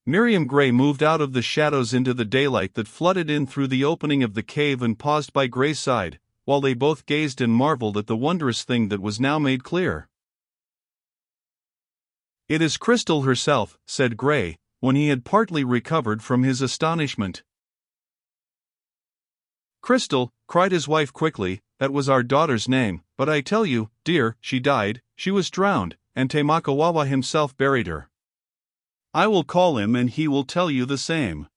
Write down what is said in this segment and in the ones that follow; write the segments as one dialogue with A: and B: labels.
A: Miriam Gray moved out of the shadows into the daylight that flooded in through the opening of the cave and paused by Gray's side, while they both gazed and marveled at the wondrous thing that was now made clear. "It is Crystal herself," said Gray, when he had partly recovered from his astonishment. "Crystal," cried his wife quickly, "that was our daughter's name, but I tell you, dear, she died, she was drowned, and Temakawawa himself buried her. I will call him and he will tell you the same."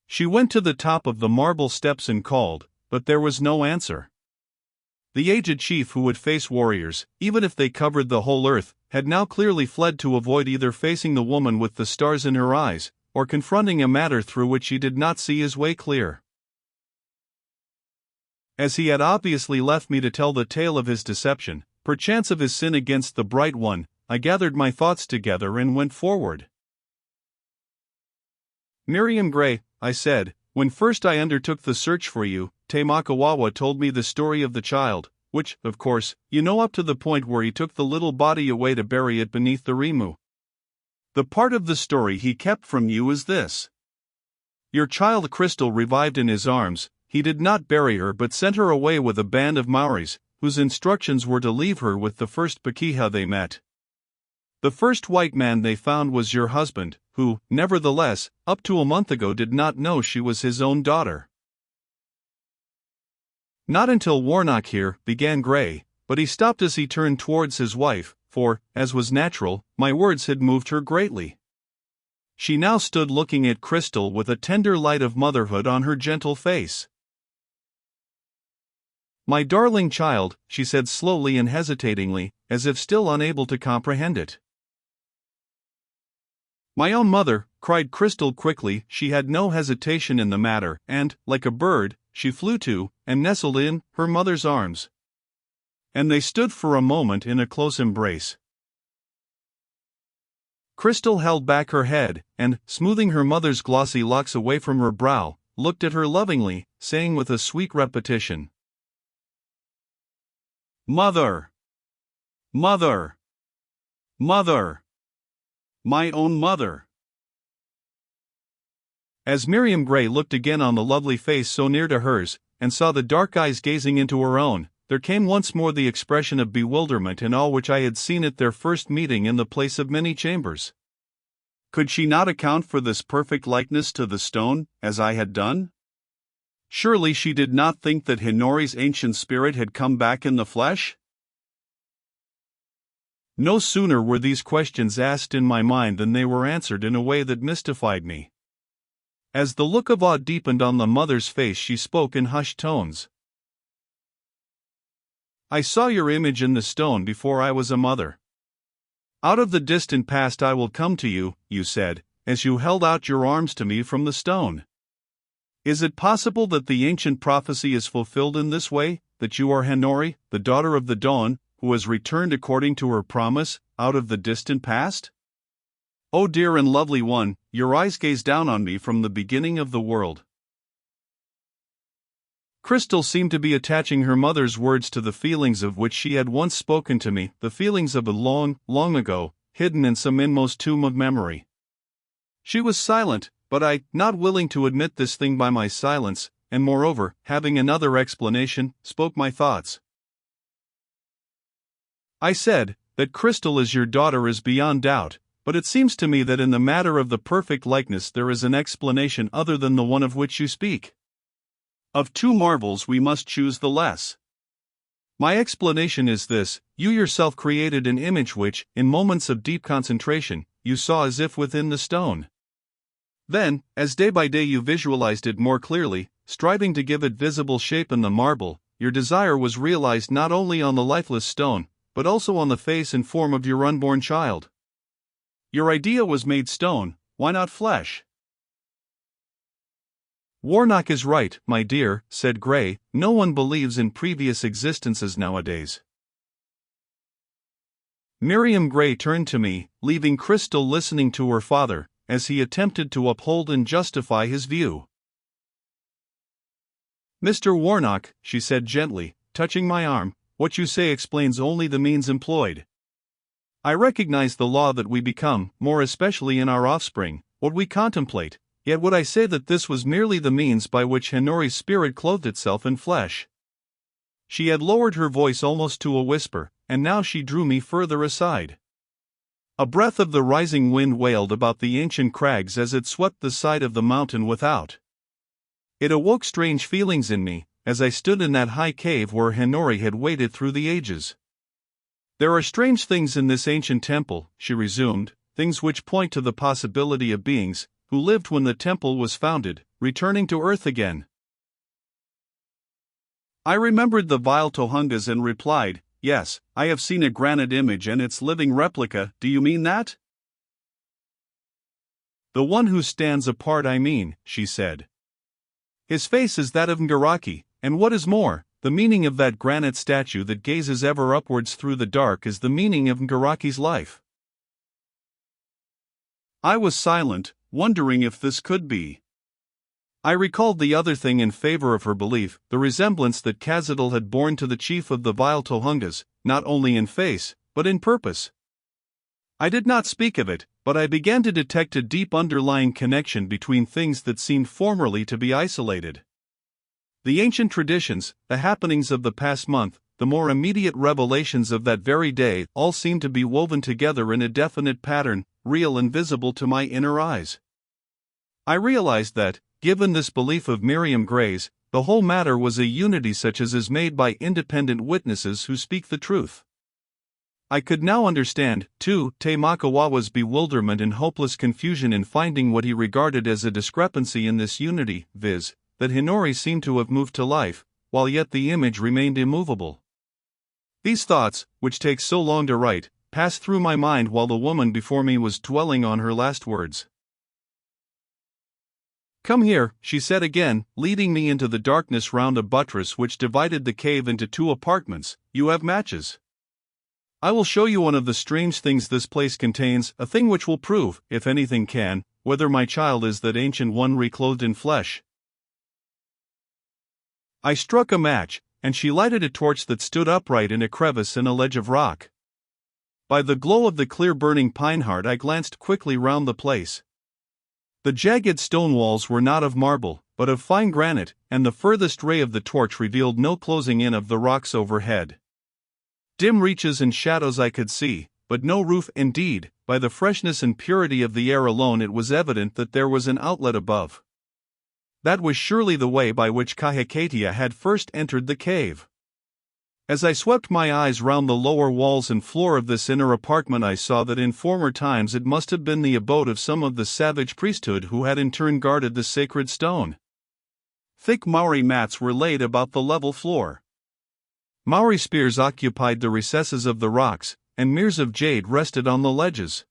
A: She went to the top of the marble steps and called, but there was no answer. The aged chief who would face warriors, even if they covered the whole earth, had now clearly fled to avoid either facing the woman with the stars in her eyes, or confronting a matter through which he did not see his way clear. As he had obviously left me to tell the tale of his deception, perchance of his sin against the Bright One, I gathered my thoughts together and went forward. "Miriam Gray," I said, "when first I undertook the search for you, Temakawawa told me the story of the child, which, of course, you know up to the point where he took the little body away to bury it beneath the Rimu. The part of the story he kept from you is this. Your child Crystal revived in his arms. He did not bury her but sent her away with a band of Maoris, whose instructions were to leave her with the first Pakeha they met. The first white man they found was your husband, who, nevertheless, up to a month ago did not know she was his own daughter." "Not until Warnock here," began Gray, but he stopped as he turned towards his wife, for, as was natural, my words had moved her greatly. She now stood looking at Crystal with a tender light of motherhood on her gentle face. "My darling child," she said slowly and hesitatingly, as if still unable to comprehend it. "My own mother," cried Crystal quickly. She had no hesitation in the matter, and, like a bird, she flew to, and nestled in, her mother's arms. And they stood for a moment in a close embrace. Crystal held back her head, and, smoothing her mother's glossy locks away from her brow, looked at her lovingly, saying with a sweet repetition, "Mother! Mother! Mother! My own mother!" As Miriam Gray looked again on the lovely face so near to hers, and saw the dark eyes gazing into her own, there came once more the expression of bewilderment and awe which I had seen at their first meeting in the place of many chambers. Could she not account for this perfect likeness to the stone, as I had done? Surely she did not think that Hinori's ancient spirit had come back in the flesh? No sooner were these questions asked in my mind than they were answered in a way that mystified me. As the look of awe deepened on the mother's face, she spoke in hushed tones. "I saw your image in the stone before I was a mother. Out of the distant past I will come to you," you said, as you held out your arms to me from the stone. Is it possible that the ancient prophecy is fulfilled in this way, that you are Hinori, the daughter of the dawn, who has returned according to her promise, out of the distant past? O dear and lovely one, your eyes gaze down on me from the beginning of the world." Crystal seemed to be attaching her mother's words to the feelings of which she had once spoken to me, the feelings of a long, long ago, hidden in some inmost tomb of memory. She was silent, but I, not willing to admit this thing by my silence, and moreover, having another explanation, spoke my thoughts. "I said, that Crystal is your daughter is beyond doubt, but it seems to me that in the matter of the perfect likeness there is an explanation other than the one of which you speak. Of two marvels we must choose the less. My explanation is this: you yourself created an image which, in moments of deep concentration, you saw as if within the stone. Then, as day by day you visualized it more clearly, striving to give it visible shape in the marble, your desire was realized not only on the lifeless stone, but also on the face and form of your unborn child. Your idea was made stone, why not flesh?" "Warnock is right, my dear," said Gray. "No one believes in previous existences nowadays." Miriam Gray turned to me, leaving Crystal listening to her father, as he attempted to uphold and justify his view. "Mr. Warnock," she said gently, touching my arm, "what you say explains only the means employed. I recognize the law that we become, more especially in our offspring, what we contemplate, yet would I say that this was merely the means by which Hinori's spirit clothed itself in flesh. She had lowered her voice almost to a whisper, and now she drew me further aside. A breath of the rising wind wailed about the ancient crags as it swept the side of the mountain without. It awoke strange feelings in me, as I stood in that high cave where Hinori had waited through the ages. There are strange things in this ancient temple, she resumed, things which point to the possibility of beings, who lived when the temple was founded, returning to earth again. I remembered the vile Tohungas and replied, "Yes, I have seen a granite image and its living replica. Do you mean that?" "The one who stands apart, I mean," she said. "His face is that of Ngaraki, and what is more, the meaning of that granite statue that gazes ever upwards through the dark is the meaning of Ngaraki's life." I was silent, wondering if this could be. I recalled the other thing in favor of her belief, the resemblance that Khazadal had borne to the chief of the vile Tohungas, not only in face, but in purpose. I did not speak of it, but I began to detect a deep underlying connection between things that seemed formerly to be isolated. The ancient traditions, the happenings of the past month, the more immediate revelations of that very day, all seemed to be woven together in a definite pattern, real and visible to my inner eyes. I realized that, given this belief of Miriam Gray's, the whole matter was a unity such as is made by independent witnesses who speak the truth. I could now understand, too, Tamakawa's bewilderment and hopeless confusion in finding what he regarded as a discrepancy in this unity, viz., that Hinori seemed to have moved to life, while yet the image remained immovable. These thoughts, which take so long to write, passed through my mind while the woman before me was dwelling on her last words. "Come here," she said again, leading me into the darkness round a buttress which divided the cave into two apartments. "You have matches. I will show you one of the strange things this place contains, a thing which will prove, if anything can, whether my child is that ancient one reclothed in flesh." I struck a match, and she lighted a torch that stood upright in a crevice in a ledge of rock. By the glow of the clear burning pine heart I glanced quickly round the place. The jagged stone walls were not of marble, but of fine granite, and the furthest ray of the torch revealed no closing in of the rocks overhead. Dim reaches and shadows I could see, but no roof. Indeed, by the freshness and purity of the air alone it was evident that there was an outlet above. That was surely the way by which Kahikatea had first entered the cave. As I swept my eyes round the lower walls and floor of this inner apartment I saw that in former times it must have been the abode of some of the savage priesthood who had in turn guarded the sacred stone. Thick Maori mats were laid about the level floor. Maori spears occupied the recesses of the rocks, and mirrors of jade rested on the ledges.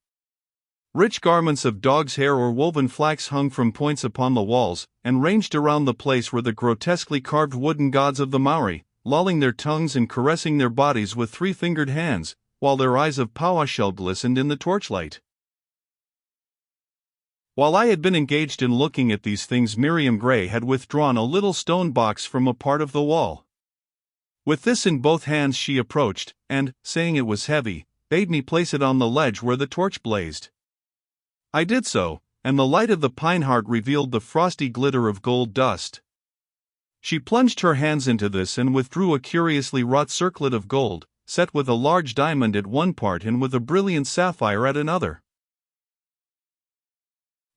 A: Rich garments of dog's hair or woven flax hung from points upon the walls, and ranged around the place were the grotesquely carved wooden gods of the Maori, lolling their tongues and caressing their bodies with three-fingered hands, while their eyes of powashell glistened in the torchlight. While I had been engaged in looking at these things, Miriam Gray had withdrawn a little stone box from a part of the wall. With this in both hands she approached, and, saying it was heavy, bade me place it on the ledge where the torch blazed. I did so, and the light of the pine heart revealed the frosty glitter of gold dust. She plunged her hands into this and withdrew a curiously wrought circlet of gold, set with a large diamond at one part and with a brilliant sapphire at another.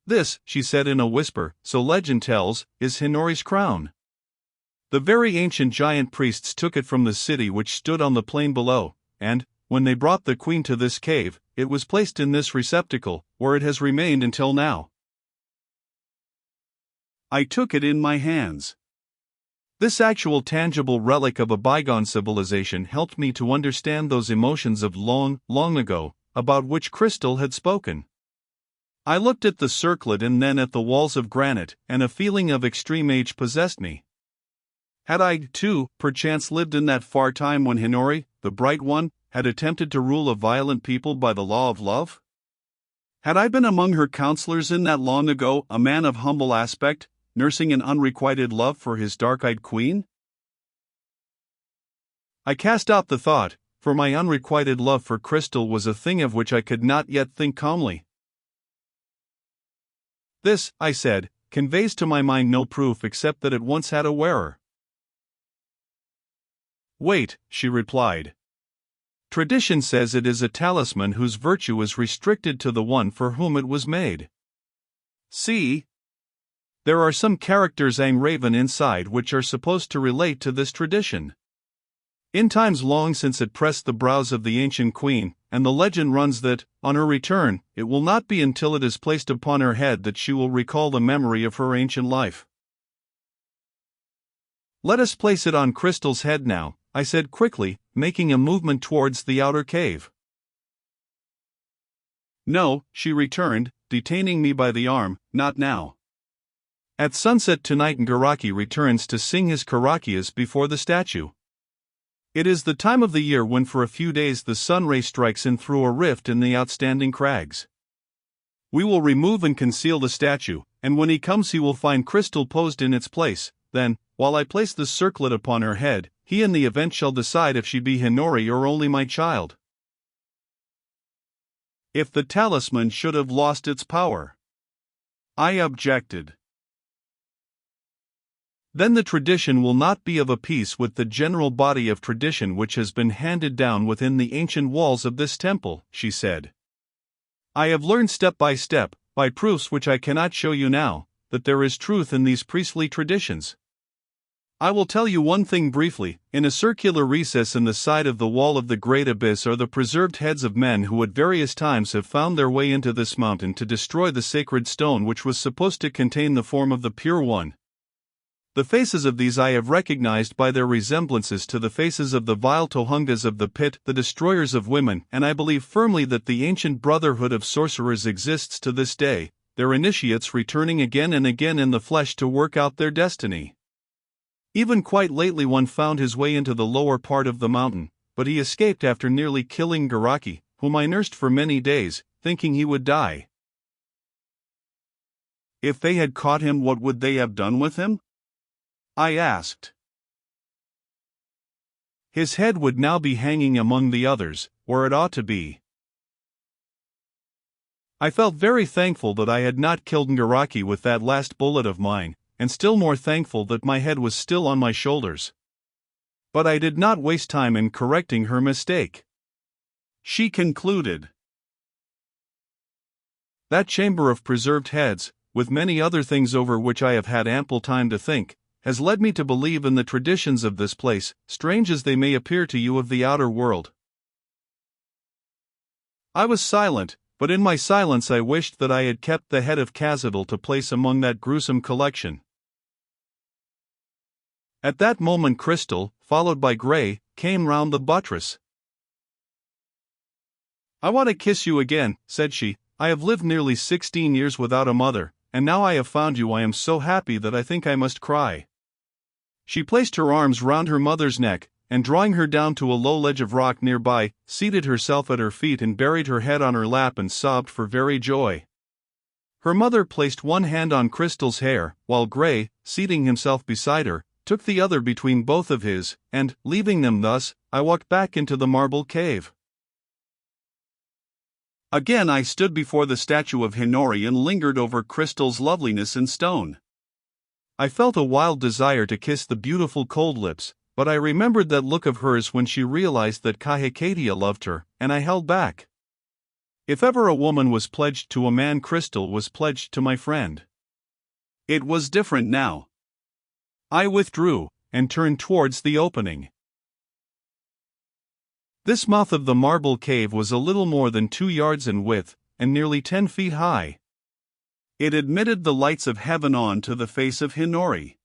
A: "This," she said in a whisper, "so legend tells, is Hinori's crown. The very ancient giant priests took it from the city which stood on the plain below, and, when they brought the queen to this cave, it was placed in this receptacle, where it has remained until now." I took it in my hands. This actual tangible relic of a bygone civilization helped me to understand those emotions of long, long ago, about which Crystal had spoken. I looked at the circlet and then at the walls of granite, and a feeling of extreme age possessed me. Had I, too, perchance lived in that far time when Hinori, the Bright One, had attempted to rule a violent people by the law of love? Had I been among her counselors in that long ago, a man of humble aspect, nursing an unrequited love for his dark-eyed queen? I cast out the thought, for my unrequited love for Crystal was a thing of which I could not yet think calmly. This, I said, conveys to my mind no proof except that it once had a wearer. Wait, she replied. Tradition says it is a talisman whose virtue is restricted to the one for whom it was made. See? There are some characters engraven inside which are supposed to relate to this tradition. In times long since it pressed the brows of the ancient queen, and the legend runs that, on her return, it will not be until it is placed upon her head that she will recall the memory of her ancient life. Let us place it on Crystal's head now, I said quickly, making a movement towards the outer cave. No, she returned, detaining me by the arm, not now. At sunset tonight Ngaraki returns to sing his karakias before the statue. It is the time of the year when for a few days the sun ray strikes in through a rift in the outstanding crags. We will remove and conceal the statue, and when he comes he will find Crystal posed in its place. Then, while I place the circlet upon her head, he in the event shall decide if she be Hinori or only my child. If the talisman should have lost its power, I objected. Then the tradition will not be of a piece with the general body of tradition which has been handed down within the ancient walls of this temple, she said. I have learned step, by proofs which I cannot show you now, that there is truth in these priestly traditions. I will tell you one thing briefly. In a circular recess in the side of the wall of the great abyss are the preserved heads of men who at various times have found their way into this mountain to destroy the sacred stone which was supposed to contain the form of the Pure One. The faces of these I have recognized by their resemblances to the faces of the vile Tohungas of the pit, the destroyers of women, and I believe firmly that the ancient brotherhood of sorcerers exists to this day, their initiates returning again and again in the flesh to work out their destiny. Even quite lately one found his way into the lower part of the mountain, but he escaped after nearly killing Ngaraki, whom I nursed for many days, thinking he would die. If they had caught him, what would they have done with him? I asked. His head would now be hanging among the others, where it ought to be. I felt very thankful that I had not killed Ngaraki with that last bullet of mine, and still more thankful that my head was still on my shoulders. But I did not waste time in correcting her mistake. She concluded. That chamber of preserved heads, with many other things over which I have had ample time to think, has led me to believe in the traditions of this place, strange as they may appear to you of the outer world. I was silent, but in my silence I wished that I had kept the head of Khazadal to place among that gruesome collection. At that moment Crystal, followed by Gray, came round the buttress. I want to kiss you again, said she. I have lived nearly 16 years without a mother, and now I have found you I am so happy that I think I must cry. She placed her arms round her mother's neck, and drawing her down to a low ledge of rock nearby, seated herself at her feet and buried her head on her lap and sobbed for very joy. Her mother placed one hand on Crystal's hair, while Gray, seating himself beside her, took the other between both of his, and, leaving them thus, I walked back into the marble cave. Again I stood before the statue of Hinori and lingered over Crystal's loveliness in stone. I felt a wild desire to kiss the beautiful cold lips, but I remembered that look of hers when she realized that Kahikadia loved her, and I held back. If ever a woman was pledged to a man, Crystal was pledged to my friend. It was different now. I withdrew, and turned towards the opening. This mouth of the marble cave was a little more than 2 yards in width, and nearly 10 feet high. It admitted the lights of heaven on to the face of Hinori.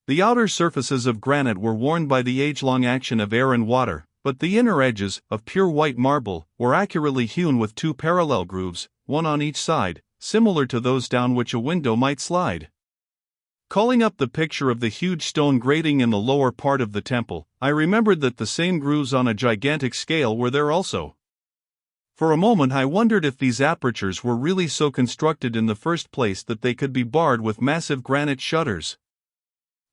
A: The outer surfaces of granite were worn by the age-long action of air and water, but the inner edges, of pure white marble, were accurately hewn with 2 parallel grooves, one on each side, similar to those down which a window might slide. Calling up the picture of the huge stone grating in the lower part of the temple, I remembered that the same grooves on a gigantic scale were there also. For a moment I wondered if these apertures were really so constructed in the first place that they could be barred with massive granite shutters.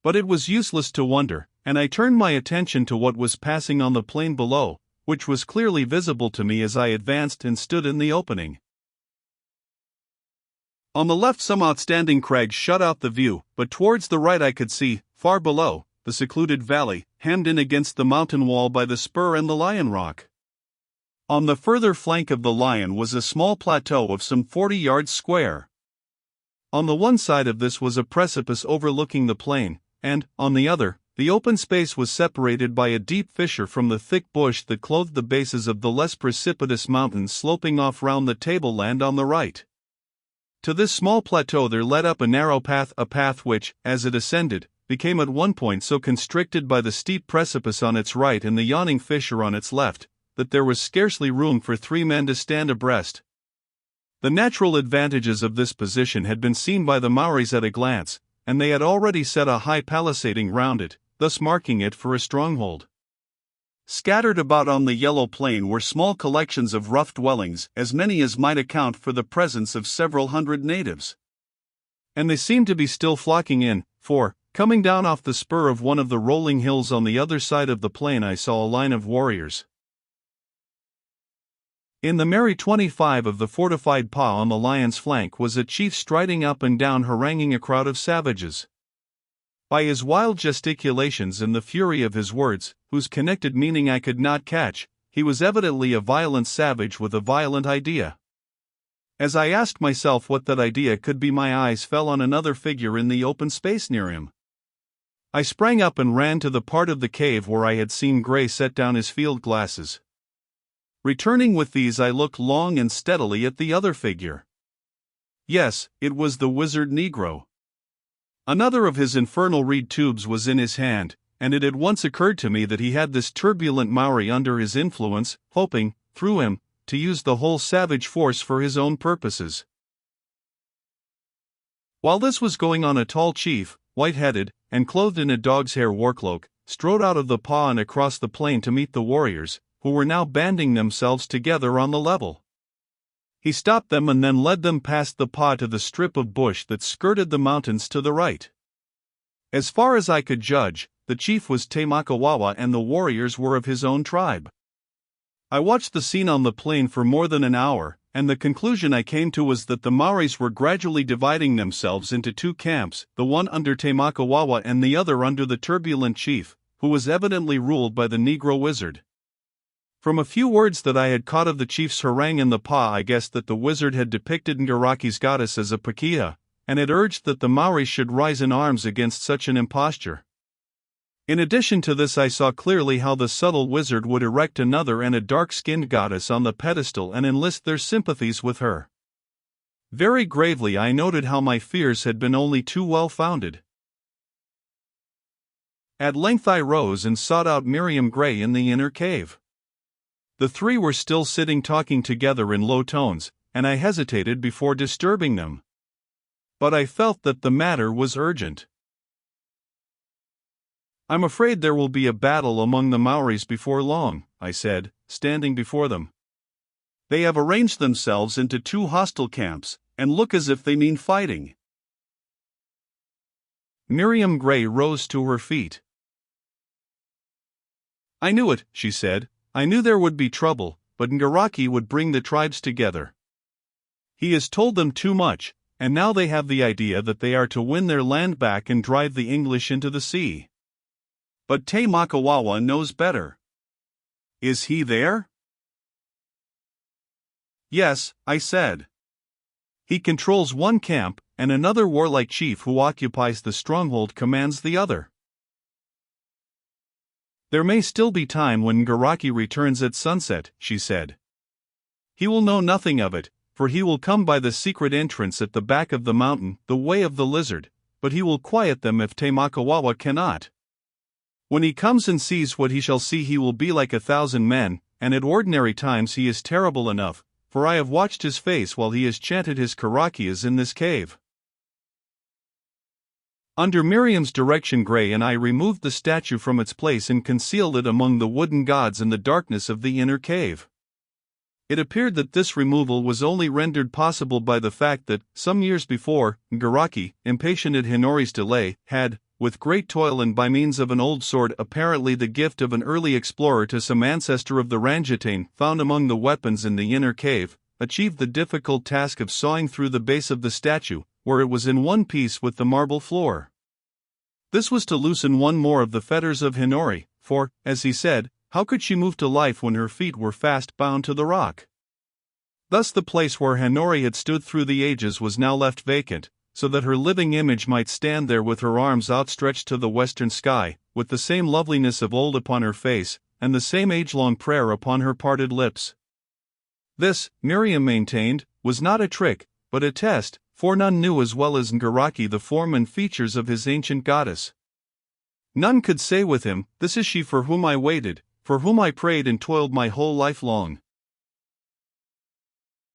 A: But it was useless to wonder, and I turned my attention to what was passing on the plain below, which was clearly visible to me as I advanced and stood in the opening. On the left some outstanding crags shut out the view, but towards the right I could see, far below, the secluded valley, hemmed in against the mountain wall by the spur and the Lion Rock. On the further flank of the Lion was a small plateau of some 40 yards square. On the one side of this was a precipice overlooking the plain, and, on the other, the open space was separated by a deep fissure from the thick bush that clothed the bases of the less precipitous mountains sloping off round the tableland on the right. To this small plateau there led up a narrow path, a path which, as it ascended, became at one point so constricted by the steep precipice on its right and the yawning fissure on its left, that there was scarcely room for 3 men to stand abreast. The natural advantages of this position had been seen by the Maoris at a glance, and they had already set a high palisading round it, thus marking it for a stronghold. Scattered about on the yellow plain were small collections of rough dwellings, as many as might account for the presence of several hundred natives. And they seemed to be still flocking in, for, coming down off the spur of one of the rolling hills on the other side of the plain I saw a line of warriors. In the merry 25 of the fortified Pa on the Lion's flank was a chief striding up and down haranguing a crowd of savages. By his wild gesticulations and the fury of his words, whose connected meaning I could not catch, he was evidently a violent savage with a violent idea. As I asked myself what that idea could be, my eyes fell on another figure in the open space near him. I sprang up and ran to the part of the cave where I had seen Gray set down his field glasses. Returning with these, I looked long and steadily at the other figure. Yes, it was the wizard Negro. Another of his infernal reed tubes was in his hand, and it had once occurred to me that he had this turbulent Maori under his influence, hoping, through him, to use the whole savage force for his own purposes. While this was going on, a tall chief, white-headed, and clothed in a dog's hair warcloak, strode out of the Pa and across the plain to meet the warriors, who were now banding themselves together on the level. He stopped them and then led them past the Pa to the strip of bush that skirted the mountains to the right. As far as I could judge, the chief was Te Makawawa and the warriors were of his own tribe. I watched the scene on the plain for more than an hour, and the conclusion I came to was that the Maoris were gradually dividing themselves into 2 camps, the one under Te Makawawa and the other under the turbulent chief, who was evidently ruled by the Negro wizard. From a few words that I had caught of the chief's harangue in the Pa, I guessed that the wizard had depicted Ngaraki's goddess as a pakeha, and had urged that the Maoris should rise in arms against such an imposture. In addition to this, I saw clearly how the subtle wizard would erect another and a dark-skinned goddess on the pedestal and enlist their sympathies with her. Very gravely I noted how my fears had been only too well founded. At length I rose and sought out Miriam Gray in the inner cave. The 3 were still sitting talking together in low tones, and I hesitated before disturbing them. But I felt that the matter was urgent. "I'm afraid there will be a battle among the Maoris before long," I said, standing before them. "They have arranged themselves into 2 hostile camps, and look as if they mean fighting." Miriam Gray rose to her feet. "I knew it," she said. "I knew there would be trouble, but Ngaraki would bring the tribes together. He has told them too much, and now they have the idea that they are to win their land back and drive the English into the sea. But Te Makawawa knows better." "Is he there?" "Yes," I said. "He controls one camp, and another warlike chief who occupies the stronghold commands the other. There may still be time when Ngaraki returns at sunset," she said. "He will know nothing of it, for he will come by the secret entrance at the back of the mountain, the way of the lizard, but he will quiet them if Te Makawawa cannot. When he comes and sees what he shall see, he will be like 1,000 men, and at ordinary times he is terrible enough, for I have watched his face while he has chanted his karakias in this cave." Under Miriam's direction, Gray and I removed the statue from its place and concealed it among the wooden gods in the darkness of the inner cave. It appeared that this removal was only rendered possible by the fact that, some years before, Ngaraki, impatient at Hinori's delay, had, with great toil and by means of an old sword, apparently the gift of an early explorer to some ancestor of the Rangitane, found among the weapons in the inner cave, achieved the difficult task of sawing through the base of the statue, where it was in one piece with the marble floor. This was to loosen one more of the fetters of Hinori, for, as he said, how could she move to life when her feet were fast bound to the rock? Thus the place where Hinori had stood through the ages was now left vacant, so that her living image might stand there with her arms outstretched to the western sky, with the same loveliness of old upon her face, and the same age-long prayer upon her parted lips. This, Miriam maintained, was not a trick, but a test, for none knew as well as Ngaraki the form and features of his ancient goddess. None could say with him, "This is she for whom I waited, for whom I prayed and toiled my whole life long."